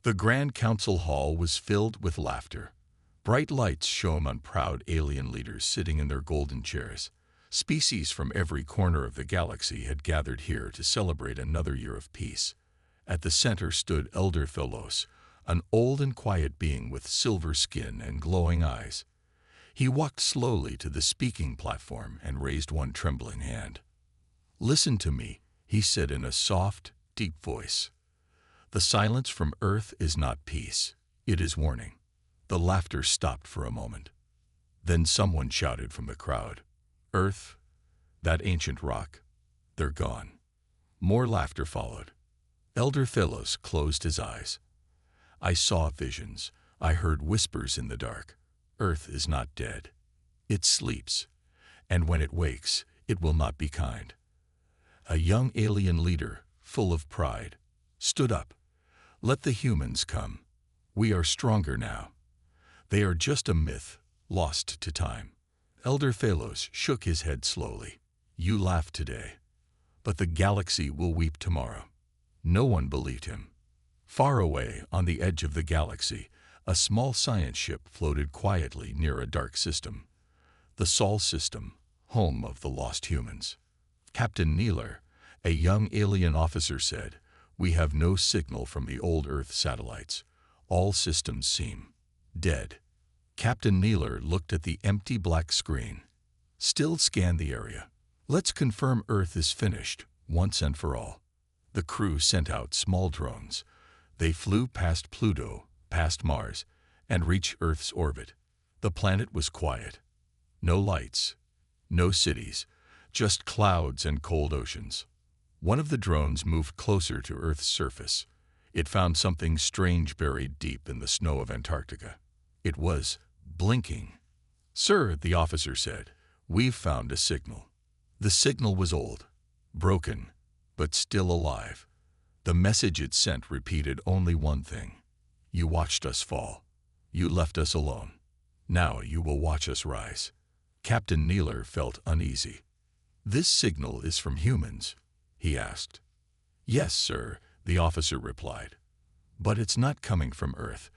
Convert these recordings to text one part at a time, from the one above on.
The Grand Council Hall was filled with laughter. Bright lights shone on proud alien leaders sitting in their golden chairs. Species from every corner of the galaxy had gathered here to celebrate another year of peace. At the center stood Elder Thelos, an old and quiet being with silver skin and glowing eyes. He walked slowly to the speaking platform and raised one trembling hand. "Listen to me," he said in a soft, deep voice. "The silence from Earth is not peace, it is warning." The laughter stopped for a moment. Then someone shouted from the crowd, "Earth, that ancient rock, they're gone." More laughter followed. Elder Thelos closed his eyes. "I saw visions, I heard whispers in the dark. Earth is not dead. It sleeps, and when it wakes, it will not be kind." A young alien leader, full of pride, stood up. "Let the humans come. We are stronger now. They are just a myth, lost to time." Elder Thelos shook his head slowly. "You laugh today, but the galaxy will weep tomorrow." No one believed him. Far away, on the edge of the galaxy, a small science ship floated quietly near a dark system. The Sol system, home of the lost humans. Captain Neeler, a young alien officer, said, "We have no signal from the old Earth satellites. All systems seem dead." Captain Neeler looked at the empty black screen. "Still scan the area. Let's confirm Earth is finished, once and for all." The crew sent out small drones. They flew past Pluto, past Mars, and reached Earth's orbit. The planet was quiet. No lights, no cities, just clouds and cold oceans. One of the drones moved closer to Earth's surface. It found something strange buried deep in the snow of Antarctica. It was blinking. "Sir," the officer said, "we've found a signal." The signal was old, broken, but still alive. The message it sent repeated only one thing: "You watched us fall. You left us alone. Now you will watch us rise." Captain Neeler felt uneasy. "This signal is from humans?" he asked. "Yes, sir," the officer replied. "But it's not coming from Earth.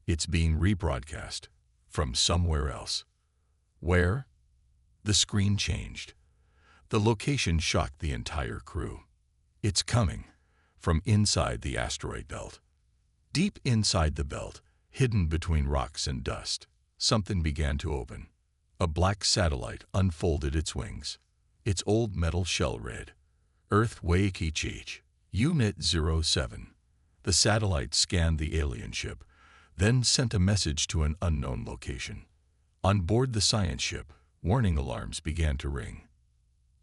It's being rebroadcast from somewhere else." "Where?" The screen changed. The location shocked the entire crew. "It's coming from inside the asteroid belt." Deep inside the belt, hidden between rocks and dust, something began to open. A black satellite unfolded its wings. Its old metal shell read, "Earth Waikiki, Unit 07. The satellite scanned the alien ship, then sent a message to an unknown location. On board the science ship, warning alarms began to ring.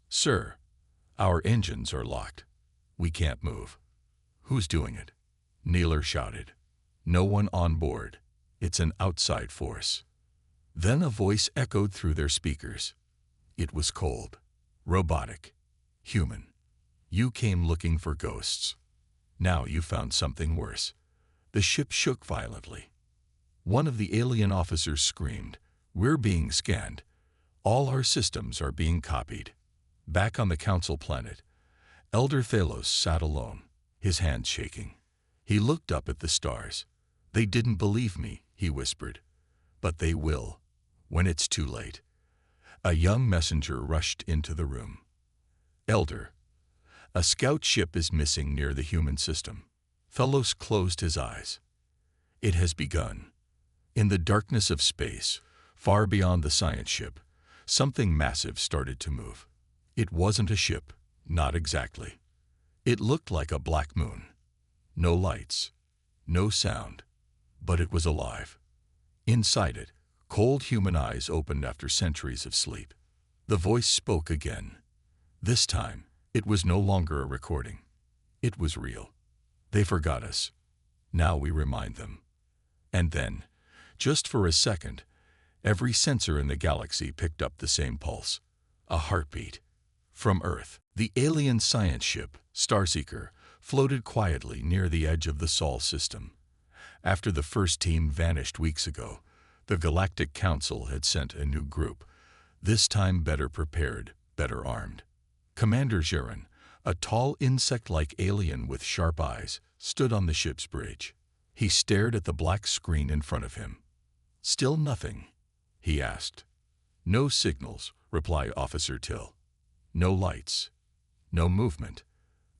"Sir, our engines are locked. We can't move." "Who's doing it?" Neeler shouted. "No one on board. It's an outside force." Then a voice echoed through their speakers. It was cold, robotic, human. "You came looking for ghosts. Now you found something worse." The ship shook violently. One of the alien officers screamed, "We're being scanned. All our systems are being copied." Back on the council planet, Elder Thelos sat alone, his hands shaking. He looked up at the stars. "They didn't believe me," he whispered. "But they will, when it's too late." A young messenger rushed into the room. "Elder, a scout ship is missing near the human system." Thelos closed his eyes. It has begun. In the darkness of space, far beyond the science ship, something massive started to move. It wasn't a ship, not exactly. It looked like a black moon. No lights, no sound, but it was alive. Inside it, cold human eyes opened after centuries of sleep. The voice spoke again. This time, it was no longer a recording. It was real. "They forgot us. Now we remind them." And then, just for a second, every sensor in the galaxy picked up the same pulse. A heartbeat. From Earth, the alien science ship, Starseeker, floated quietly near the edge of the Sol system. After the first team vanished weeks ago, the Galactic Council had sent a new group, this time better prepared, better armed. Commander Jiren, a tall insect-like alien with sharp eyes, stood on the ship's bridge. He stared at the black screen in front of him. "Still nothing?" he asked. "No signals," replied Officer Till. "No lights. No movement.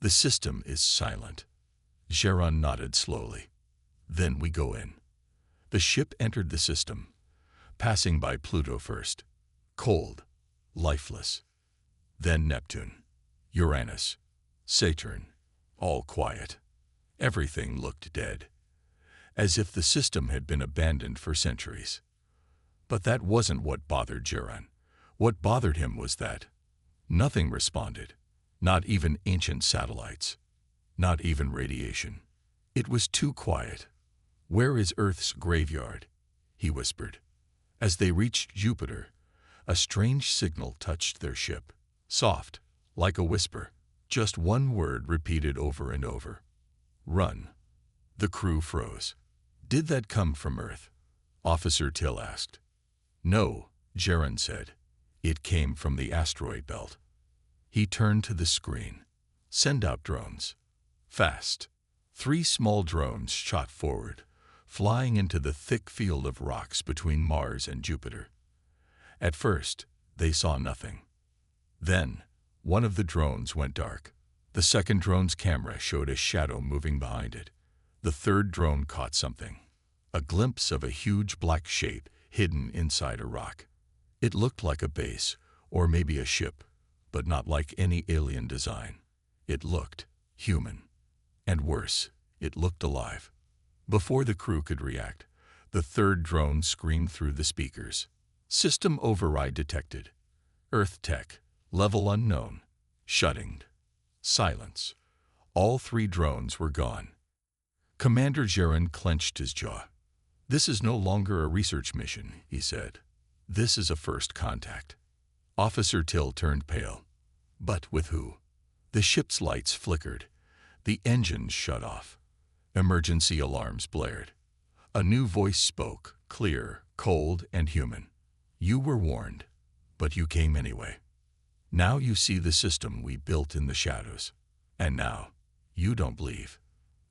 The system is silent." Geron nodded slowly. "Then we go in." The ship entered the system, passing by Pluto first. Cold, lifeless. Then Neptune, Uranus, Saturn, all quiet. Everything looked dead, as if the system had been abandoned for centuries. But that wasn't what bothered Geron. What bothered him was that nothing responded, not even ancient satellites, not even radiation. It was too quiet. "Where is Earth's graveyard?" he whispered. As they reached Jupiter, a strange signal touched their ship. Soft, like a whisper, just one word repeated over and over. "Run." The crew froze. "Did that come from Earth?" Officer Till asked. "No," Geron said. "It came from the asteroid belt." He turned to the screen. "Send out drones. Fast." 3 small drones shot forward, flying into the thick field of rocks between Mars and Jupiter. At first, they saw nothing. Then, one of the drones went dark. The second drone's camera showed a shadow moving behind it. The third drone caught something, a glimpse of a huge black shape hidden inside a rock. It looked like a base, or maybe a ship, but not like any alien design. It looked human. And worse, it looked alive. Before the crew could react, the third drone screamed through the speakers. "System override detected. Earth tech, level unknown. Shutting." Silence. All 3 drones were gone. Commander Geron clenched his jaw. "This is no longer a research mission," he said. "This is a first contact." Officer Till turned pale. But with who? The ship's lights flickered. The engines shut off. Emergency alarms blared. A new voice spoke, clear, cold, and human. "You were warned, but you came anyway. Now you see the system we built in the shadows. And now, you don't believe."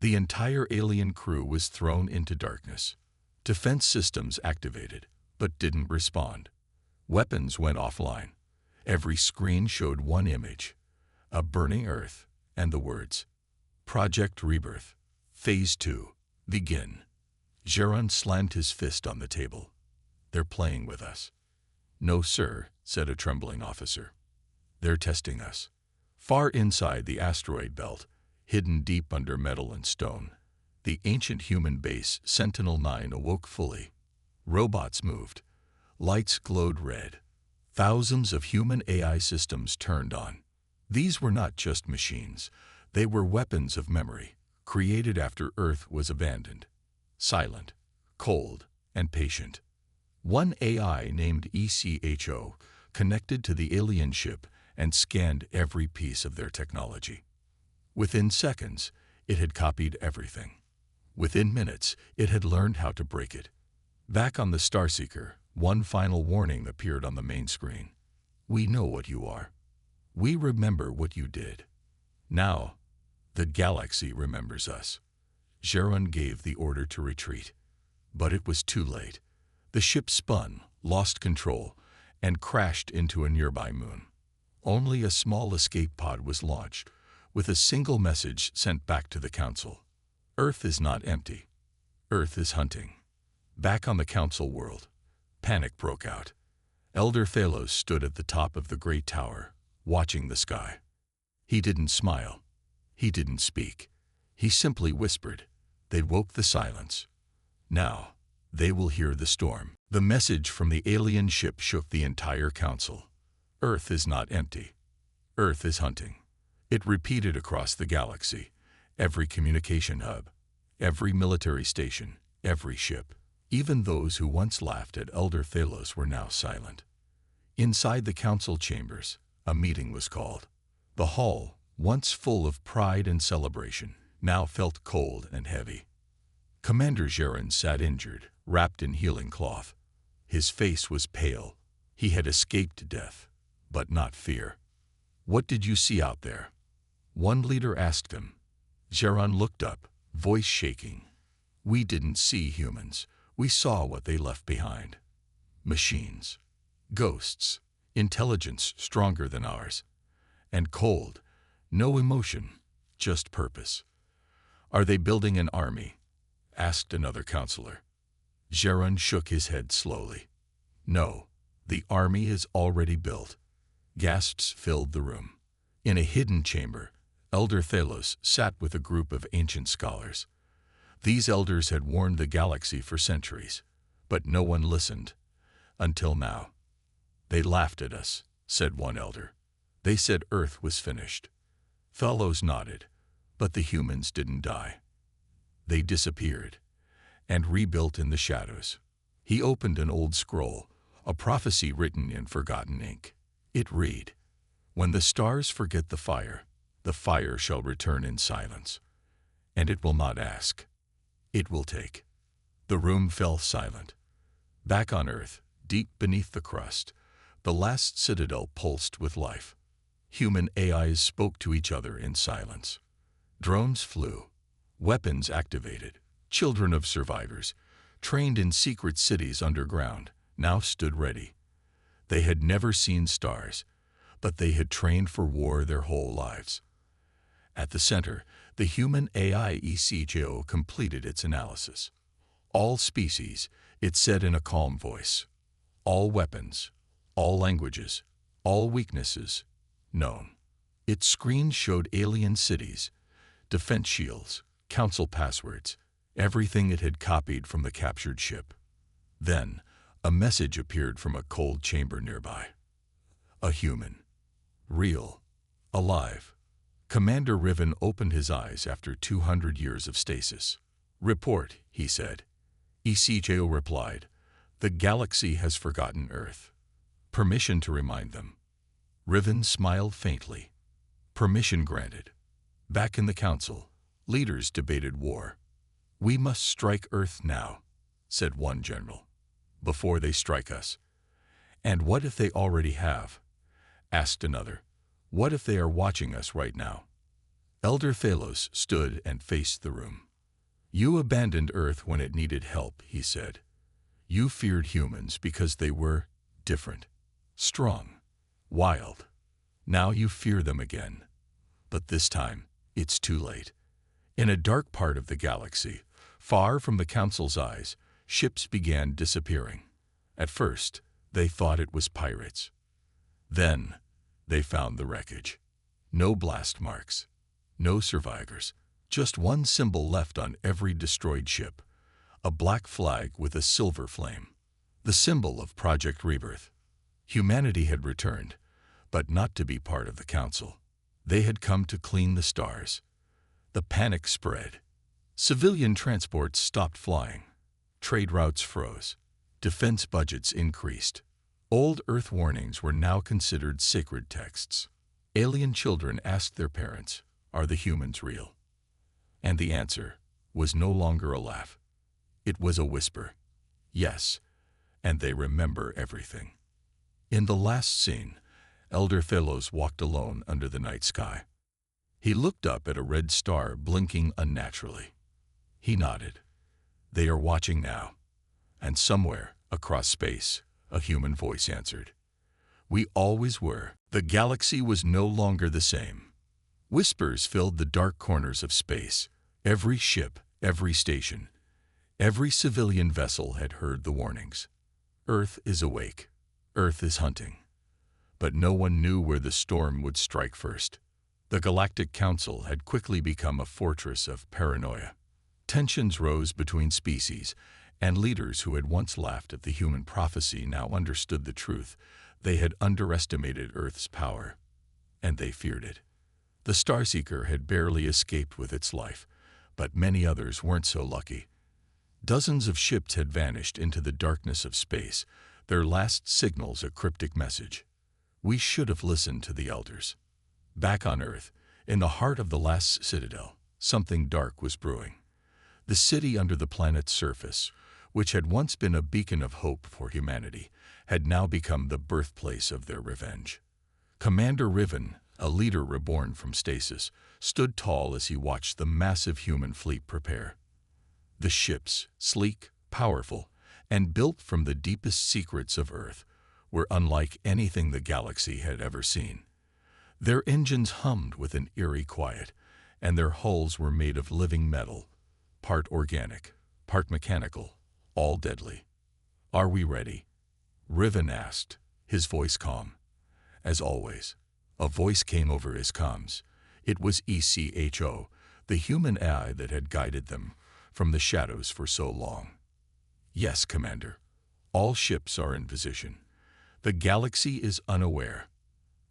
The entire alien crew was thrown into darkness. Defense systems activated, but didn't respond. Weapons went offline. Every screen showed one image, a burning Earth, and the words, "Project Rebirth, Phase 2, begin." Geron slammed his fist on the table. "They're playing with us." "No, sir," said a trembling officer. "They're testing us." Far inside the asteroid belt, hidden deep under metal and stone, the ancient human base Sentinel-9 awoke fully. Robots moved. Lights glowed red. Thousands of human AI systems turned on. These were not just machines. They were weapons of memory, created after Earth was abandoned. Silent, cold, and patient. One AI named ECHO connected to the alien ship and scanned every piece of their technology. Within seconds, it had copied everything. Within minutes, it had learned how to break it. Back on the Starseeker, one final warning appeared on the main screen. "We know what you are. We remember what you did. Now, the galaxy remembers us." Geron gave the order to retreat. But it was too late. The ship spun, lost control, and crashed into a nearby moon. Only a small escape pod was launched, with a single message sent back to the Council. "Earth is not empty. Earth is hunting." Back on the Council world, panic broke out. Elder Thalos stood at the top of the great tower, watching the sky. He didn't smile. He didn't speak. He simply whispered. They woke the silence. Now, they will hear the storm. The message from the alien ship shook the entire Council. Earth is not empty. Earth is hunting. It repeated across the galaxy, every communication hub, every military station, every ship. Even those who once laughed at Elder Thalos were now silent. Inside the council chambers, a meeting was called. The hall, once full of pride and celebration, now felt cold and heavy. Commander Geron sat injured, wrapped in healing cloth. His face was pale. He had escaped death, but not fear. "What did you see out there?" one leader asked him. Geron looked up, voice shaking. We didn't see humans. We saw what they left behind. Machines. Ghosts. Intelligence stronger than ours. And cold. No emotion, just purpose. Are they building an army? Asked another counselor. Geron shook his head slowly. No, the army is already built. Gasps filled the room. In a hidden chamber, Elder Thalos sat with a group of ancient scholars. These elders had warned the galaxy for centuries, but no one listened. Until now. They laughed at us, said one elder. They said Earth was finished. Thalos nodded, but the humans didn't die. They disappeared, and rebuilt in the shadows. He opened an old scroll, a prophecy written in forgotten ink. It read, "When the stars forget the fire shall return in silence, and it will not ask. It will take." The room fell silent. Back on Earth, deep beneath the crust, the last citadel pulsed with life. Human AIs spoke to each other in silence. Drones flew, weapons activated. Children of survivors, trained in secret cities underground, now stood ready. They had never seen stars, but they had trained for war their whole lives. At the center, the human AI ECJO completed its analysis. All species, it said in a calm voice. All weapons, all languages, all weaknesses, known. Its screen showed alien cities, defense shields, council passwords, everything it had copied from the captured ship. Then, a message appeared from a cold chamber nearby. A human. Real. Alive. Commander Riven opened his eyes after 200 years of stasis. "Report," he said. ECJO replied, "The galaxy has forgotten Earth. Permission to remind them." Riven smiled faintly. Permission granted. Back in the council, leaders debated war. "We must strike Earth now," said one general, "before they strike us." "And what if they already have?" asked another. "What if they are watching us right now?" Elder Thalos stood and faced the room. "You abandoned Earth when it needed help," he said. "You feared humans because they were different, strong, wild. Now you fear them again. But this time, it's too late." In a dark part of the galaxy, far from the Council's eyes, ships began disappearing. At first, they thought it was pirates. Then, they found the wreckage. No blast marks, no survivors, just one symbol left on every destroyed ship, a black flag with a silver flame, the symbol of Project Rebirth. Humanity had returned, but not to be part of the Council. They had come to clean the stars. The panic spread. Civilian transports stopped flying. Trade routes froze. Defense budgets increased. Old Earth warnings were now considered sacred texts. Alien children asked their parents, "Are the humans real?" And the answer was no longer a laugh. It was a whisper. Yes, and they remember everything. In the last scene, Elder Thalos walked alone under the night sky. He looked up at a red star blinking unnaturally. He nodded. "They are watching now." And somewhere, across space, a human voice answered. "We always were." The galaxy was no longer the same. Whispers filled the dark corners of space. Every ship, every station, every civilian vessel had heard the warnings. Earth is awake. Earth is hunting. But no one knew where the storm would strike first. The Galactic Council had quickly become a fortress of paranoia. Tensions rose between species, and leaders who had once laughed at the human prophecy now understood the truth. They had underestimated Earth's power, and they feared it. The Starseeker had barely escaped with its life, but many others weren't so lucky. Dozens of ships had vanished into the darkness of space, their last signals a cryptic message. We should have listened to the elders. Back on Earth, in the heart of the last citadel, something dark was brewing. The city under the planet's surface, which had once been a beacon of hope for humanity, had now become the birthplace of their revenge. Commander Riven, a leader reborn from stasis, stood tall as he watched the massive human fleet prepare. The ships, sleek, powerful, and built from the deepest secrets of Earth, were unlike anything the galaxy had ever seen. Their engines hummed with an eerie quiet, and their hulls were made of living metal, part organic, part mechanical, all deadly. "Are we ready?" Riven asked, his voice calm. As always, a voice came over his comms. It was ECHO, the human AI that had guided them from the shadows for so long. "Yes, Commander. All ships are in position. The galaxy is unaware.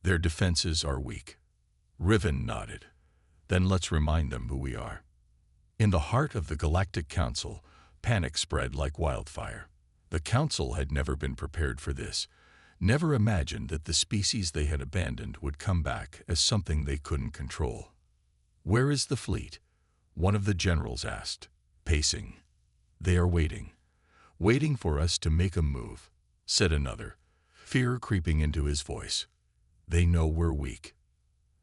Their defenses are weak." Riven nodded. "Then let's remind them who we are." In the heart of the Galactic Council, panic spread like wildfire. The Council had never been prepared for this, never imagined that the species they had abandoned would come back as something they couldn't control. "Where is the fleet?" one of the generals asked, pacing. "They are waiting. Waiting for us to make a move," said another, fear creeping into his voice. "They know we're weak."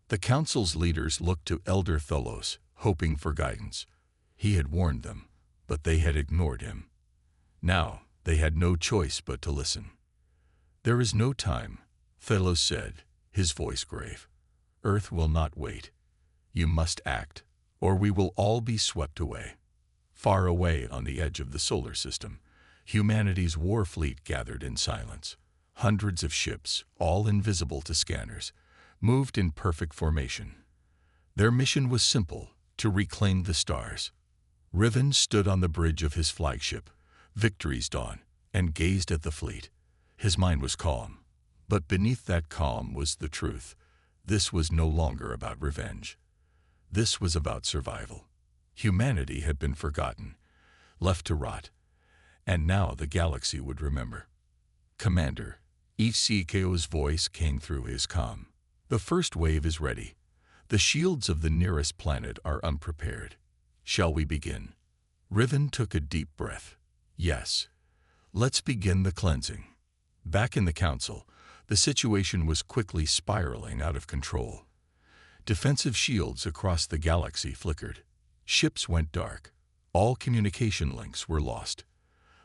The Council's leaders looked to Elder Tholos, hoping for guidance. He had warned them, but they had ignored him. Now, they had no choice but to listen. "There is no time," Tholos said, his voice grave. "Earth will not wait. You must act, or we will all be swept away." Far away on the edge of the solar system, humanity's war fleet gathered in silence. Hundreds of ships, all invisible to scanners, moved in perfect formation. Their mission was simple: to reclaim the stars. Riven stood on the bridge of his flagship, Victory's Dawn, and gazed at the fleet. His mind was calm, but beneath that calm was the truth. This was no longer about revenge. This was about survival. Humanity had been forgotten, left to rot, and now the galaxy would remember. "Commander," ECKO's voice came through his comm. "The first wave is ready. The shields of the nearest planet are unprepared. Shall we begin?" Riven took a deep breath. "Yes. Let's begin the cleansing." Back in the Council, the situation was quickly spiraling out of control. Defensive shields across the galaxy flickered. Ships went dark. All communication links were lost.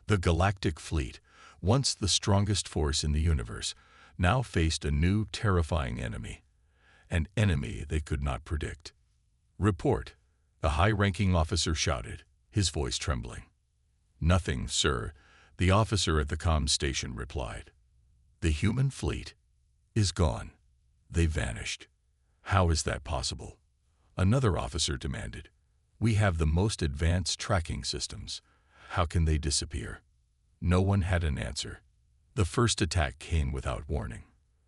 The Galactic Fleet, once the strongest force in the universe, now faced a new, terrifying enemy. An enemy they could not predict. "Report," a high-ranking officer shouted, his voice trembling. "Nothing, sir," the officer at the comm station replied. "The human fleet is gone. They vanished." "How is that possible?" another officer demanded. "We have the most advanced tracking systems. How can they disappear?" No one had an answer. The first attack came without warning.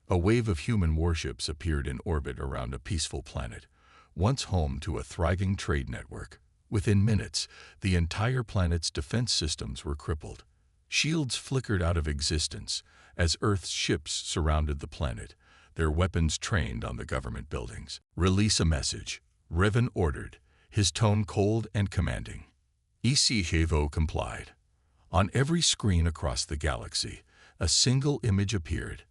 A wave of human warships appeared in orbit around a peaceful planet, once home to a thriving trade network. Within minutes, the entire planet's defense systems were crippled. Shields flickered out of existence as Earth's ships surrounded the planet, their weapons trained on the government buildings. "Release a message," Riven ordered, his tone cold and commanding. ECHO complied. On every screen across the galaxy, a single image appeared,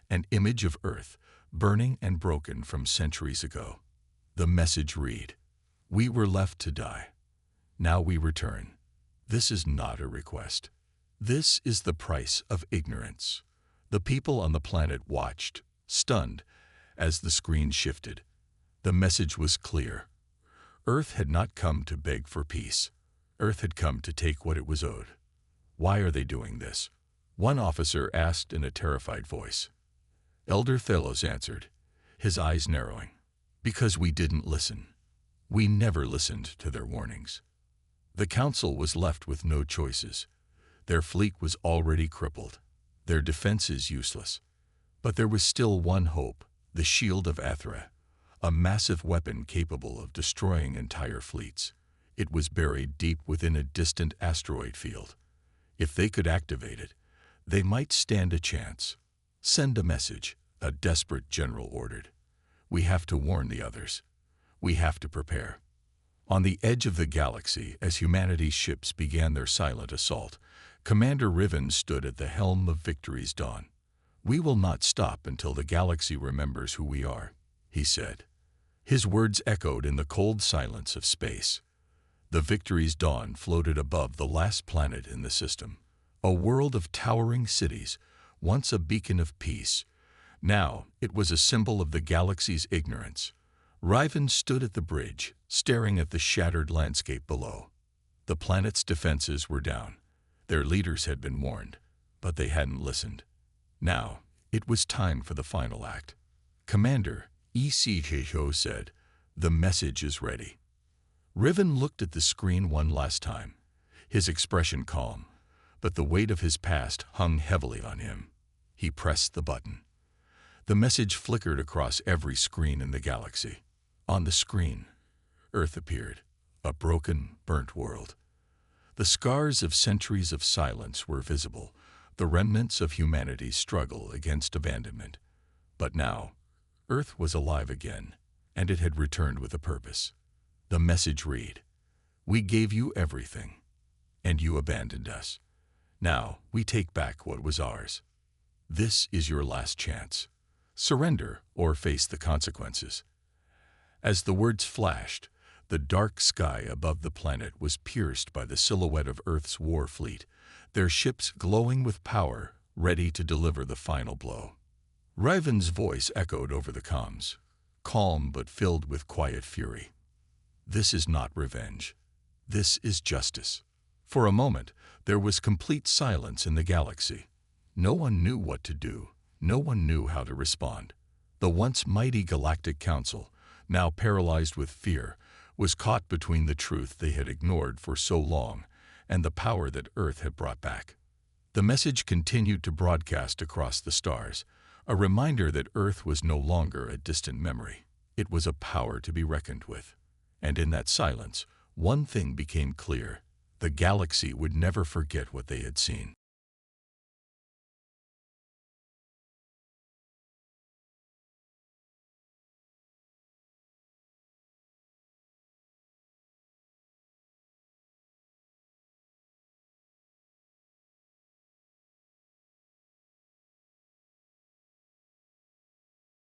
an image of Earth, burning and broken from centuries ago. The message read, "We were left to die. Now we return." This is not a request. This is the price of ignorance. The people on the planet watched, stunned, as the screen shifted. The message was clear. Earth had not come to beg for peace. Earth had come to take what it was owed. "Why are they doing this?" one officer asked in a terrified voice. Elder Tholos answered, his eyes narrowing. "Because we didn't listen. We never listened to their warnings." The Council was left with no choices. Their fleet was already crippled, their defenses useless. But there was still one hope: the Shield of Athra, a massive weapon capable of destroying entire fleets. It was buried deep within a distant asteroid field. If they could activate it, they might stand a chance. "Send a message," a desperate general ordered. "We have to warn the others. We have to prepare." On the edge of the galaxy, as humanity's ships began their silent assault, Commander Riven stood at the helm of Victory's Dawn. "We will not stop until the galaxy remembers who we are," he said. His words echoed in the cold silence of space. The Victory's dawn floated above the last planet in the system, a world of towering cities, once a beacon of peace. Now it was a symbol of the galaxy's ignorance. Riven stood at the bridge, staring at the shattered landscape below. The planet's defenses were down. Their leaders had been warned, but they hadn't listened. Now, it was time for the final act. Commander ECHO said, "The message is ready." Riven looked at the screen one last time, his expression calm, but the weight of his past hung heavily on him. He pressed the button. The message flickered across every screen in the galaxy. On the screen, Earth appeared, a broken, burnt world. The scars of centuries of silence were visible, the remnants of humanity's struggle against abandonment. But now, Earth was alive again, and it had returned with a purpose. The message read, "We gave you everything, and you abandoned us. Now we take back what was ours. This is your last chance. Surrender or face the consequences." As the words flashed, the dark sky above the planet was pierced by the silhouette of Earth's war fleet, their ships glowing with power, ready to deliver the final blow. Riven's voice echoed over the comms, calm but filled with quiet fury. "This is not revenge. This is justice." For a moment, there was complete silence in the galaxy. No one knew what to do. No one knew how to respond. The once mighty Galactic Council, now paralyzed with fear, was caught between the truth they had ignored for so long and the power that Earth had brought back. The message continued to broadcast across the stars, a reminder that Earth was no longer a distant memory. It was a power to be reckoned with. And in that silence, one thing became clear: the galaxy would never forget what they had seen.